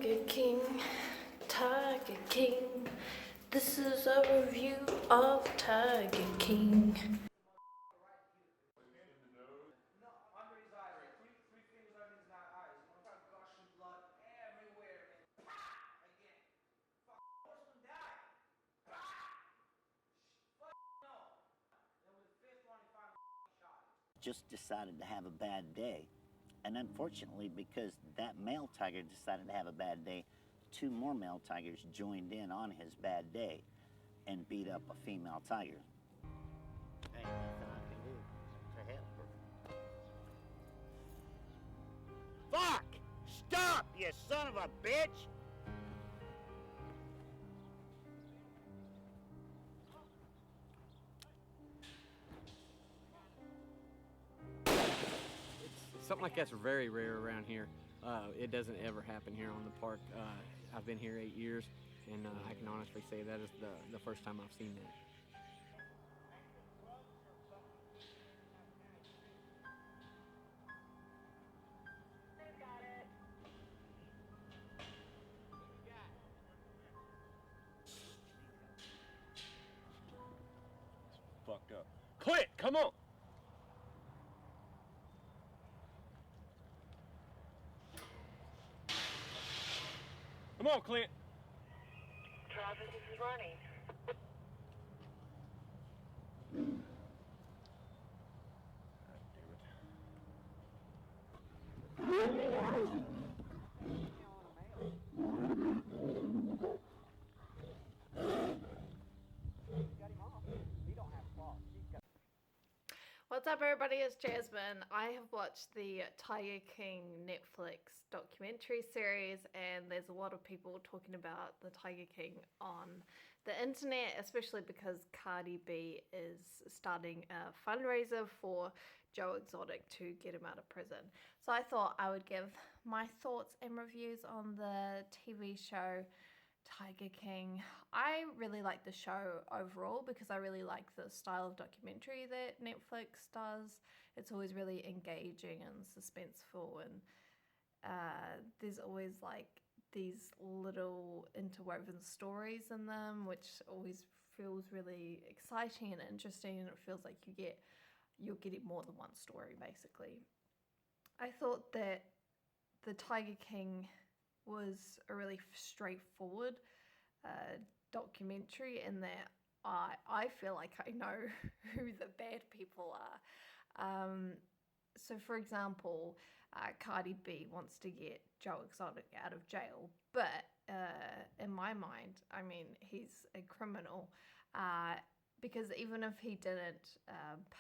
Tiger King, Tiger King. This is a review of Tiger King. Just decided to have a bad day. And unfortunately, because that male tiger decided to have a bad day, 2 more male tigers joined in on his bad day and beat up a female tiger. Ain't nothing I can do to help her. Fuck! Stop, you son of a bitch! Something like that's very rare around here. It doesn't ever happen here on the park. I've been here 8 years, and I can honestly say that is the first time I've seen that. Fucked up. Clint, come on! Come on, Clint! Travis is running. What's up, everybody? It's Jasmine. I have watched the Tiger King Netflix documentary series, and there's a lot of people talking about the Tiger King on the internet, especially because Cardi B is starting a fundraiser for Joe Exotic to get him out of prison. So I thought I would give my thoughts and reviews on the TV show Tiger King. I really like the show overall because I really like the style of documentary that Netflix does. It's always really engaging and suspenseful, and there's always like these little interwoven stories in them, which always feels really exciting and interesting, and it feels like you're getting more than one story basically. I thought that the Tiger King was a really straightforward documentary in that I feel like I know who the bad people are. So for example, Cardi B wants to get Joe Exotic out of jail, but in my mind, I mean, he's a criminal because even if he didn't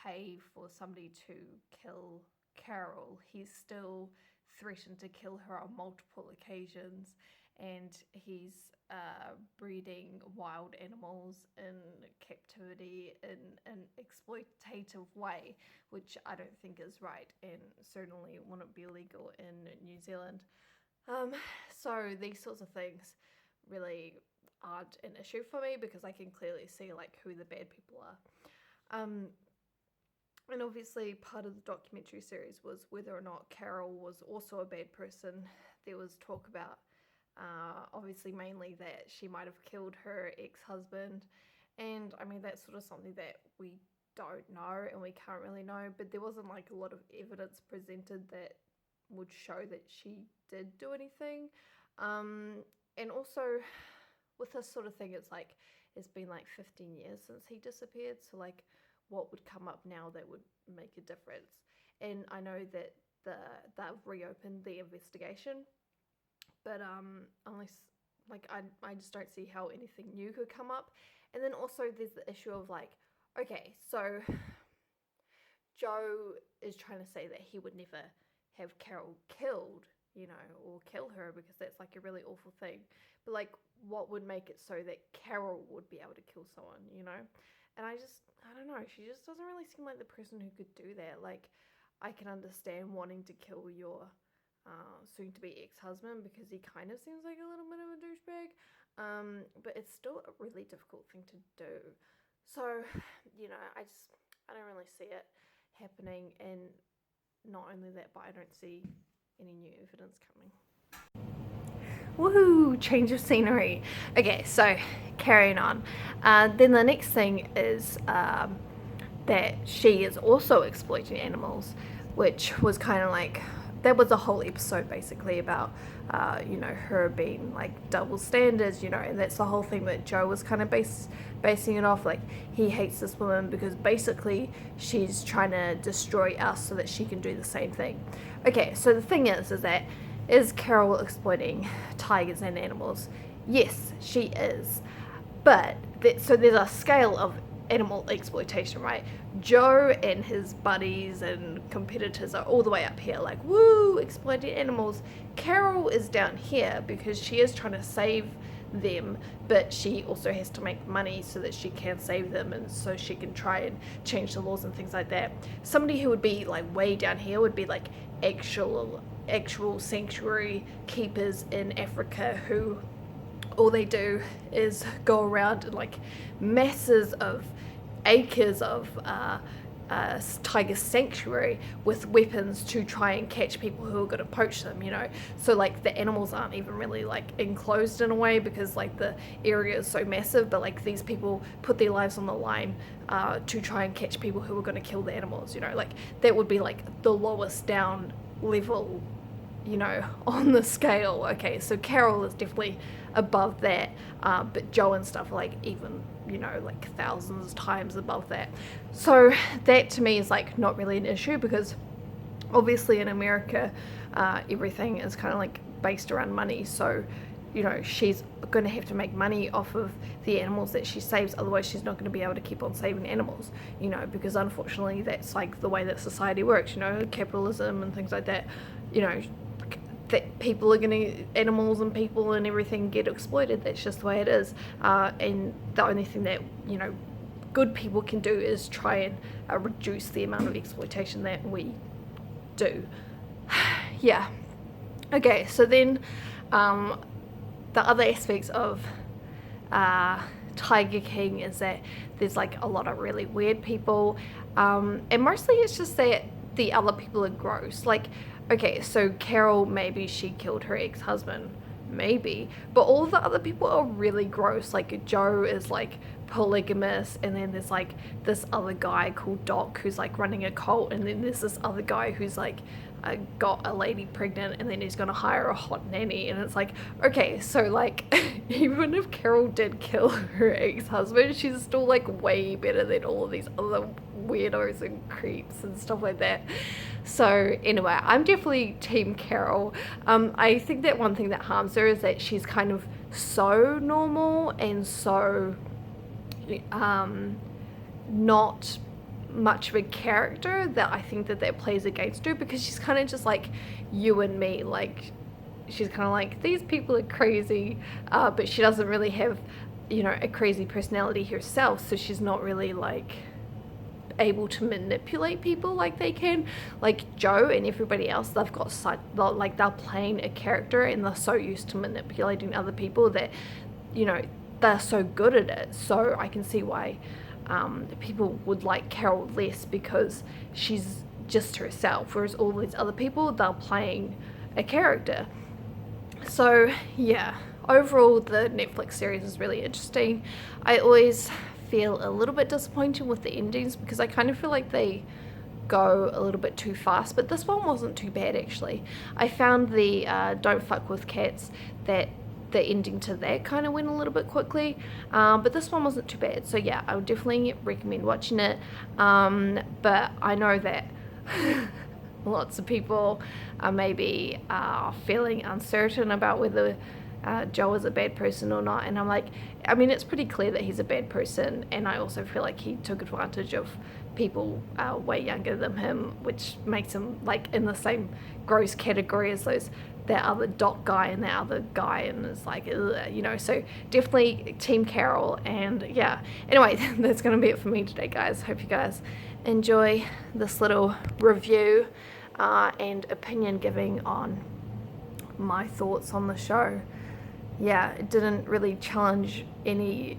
pay for somebody to kill Carol, he's still threatened to kill her on multiple occasions, and he's breeding wild animals in captivity in an exploitative way, which I don't think is right and certainly wouldn't be legal in New Zealand. So these sorts of things really aren't an issue for me because I can clearly see like who the bad people are. And obviously part of the documentary series was whether or not Carol was also a bad person. There was talk about, obviously mainly that she might have killed her ex-husband. And I mean, that's sort of something that we don't know and we can't really know. But there wasn't like a lot of evidence presented that would show that she did do anything. And also with this sort of thing, it's like, it's been like 15 years since he disappeared. So like, what would come up now that would make a difference? And I know that they've reopened the investigation, but unless like I just don't see how anything new could come up. And then also there's the issue of like, okay, so Joe is trying to say that he would never have Carol killed, you know, or kill her because that's like a really awful thing. But like, what would make it so that Carol would be able to kill someone, you know? And I don't know, she just doesn't really seem like the person who could do that. Like, I can understand wanting to kill your soon-to-be ex-husband because he kind of seems like a little bit of a douchebag. But it's still a really difficult thing to do. So, you know, I don't really see it happening. And not only that, but I don't see any new evidence coming. Woohoo! Change of scenery. Okay, so carrying on. Then the next thing is that she is also exploiting animals, which was kind of like, that was a whole episode basically about her being like double standards, and that's the whole thing that Joe was kind of basing it off. Like, he hates this woman because basically she's trying to destroy us so that she can do the same thing. Okay, so the thing is Carol exploiting tigers and animals? Yes, she is. But so there's a scale of animal exploitation, right? Joe and his buddies and competitors are all the way up here, like, woo, exploiting animals. Carol is down here because she is trying to save them, but she also has to make money so that she can save them, and so she can try and change the laws and things like that. Somebody who would be like way down here would be like actual sanctuary keepers in Africa, who all they do is go around and like masses of acres of tiger sanctuary with weapons to try and catch people who are going to poach them, so like the animals aren't even really like enclosed in a way because like the area is so massive, but like these people put their lives on the line to try and catch people who are going to kill the animals, like that would be like the lowest down level on the scale. Okay, so Carol is definitely above that, but Joe and stuff are like even like thousands times above that. So that to me is like not really an issue, because obviously in America everything is kind of like based around money, so she's going to have to make money off of the animals that she saves, otherwise she's not going to be able to keep on saving animals, because unfortunately that's like the way that society works, capitalism and things like that, that people are going to, animals and people and everything get exploited. That's just the way it is. And the only thing that, good people can do is try and reduce the amount of exploitation that we do. Yeah. Okay, so then the other aspects of Tiger King is that there's like a lot of really weird people. And mostly it's just that the other people are gross. Like, okay, so Carol, maybe she killed her ex-husband, maybe, but all the other people are really gross. Like Joe is like polygamous, and then there's like this other guy called Doc who's like running a cult, and then there's this other guy who's like got a lady pregnant, and then he's gonna hire a hot nanny, and it's like, okay, so like even if Carol did kill her ex-husband, she's still like way better than all of these other weirdos and creeps and stuff like that. So anyway, I'm definitely team Carol. I think that one thing that harms her is that she's kind of so normal and so not much of a character, that I think that plays against her, because she's kind of just like you and me. Like, she's kind of like, these people are crazy, but she doesn't really have a crazy personality herself, so she's not really like able to manipulate people like they can. Like Joe and everybody else, they've got such, like, they're playing a character and they're so used to manipulating other people that they're so good at it. So I can see why people would like Carol less, because she's just herself, whereas all these other people, they're playing a character. So yeah, overall the Netflix series is really interesting. I always feel a little bit disappointed with the endings, because I kind of feel like they go a little bit too fast, but this one wasn't too bad actually. I found the Don't Fuck With Cats, that the ending to that kind of went a little bit quickly, but this one wasn't too bad. So yeah, I would definitely recommend watching it, but I know that lots of people are maybe feeling uncertain about whether Joe is a bad person or not, and I'm like, I mean, it's pretty clear that he's a bad person, and I also feel like he took advantage of people way younger than him, which makes him like in the same gross category as that other Doc guy and that other guy, and it's like, so definitely team Carol. And yeah, anyway, that's gonna be it for me today, guys. Hope you guys enjoy this little review and opinion giving on my thoughts on the show. Yeah, it didn't really challenge any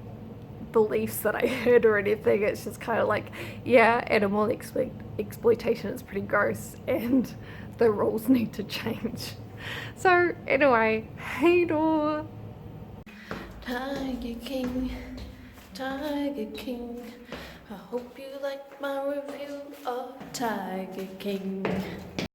beliefs that I heard or anything. It's just kind of like, yeah, animal exploitation is pretty gross and the rules need to change. So anyway, hey door. Tiger King, Tiger King. I hope you like my review of Tiger King.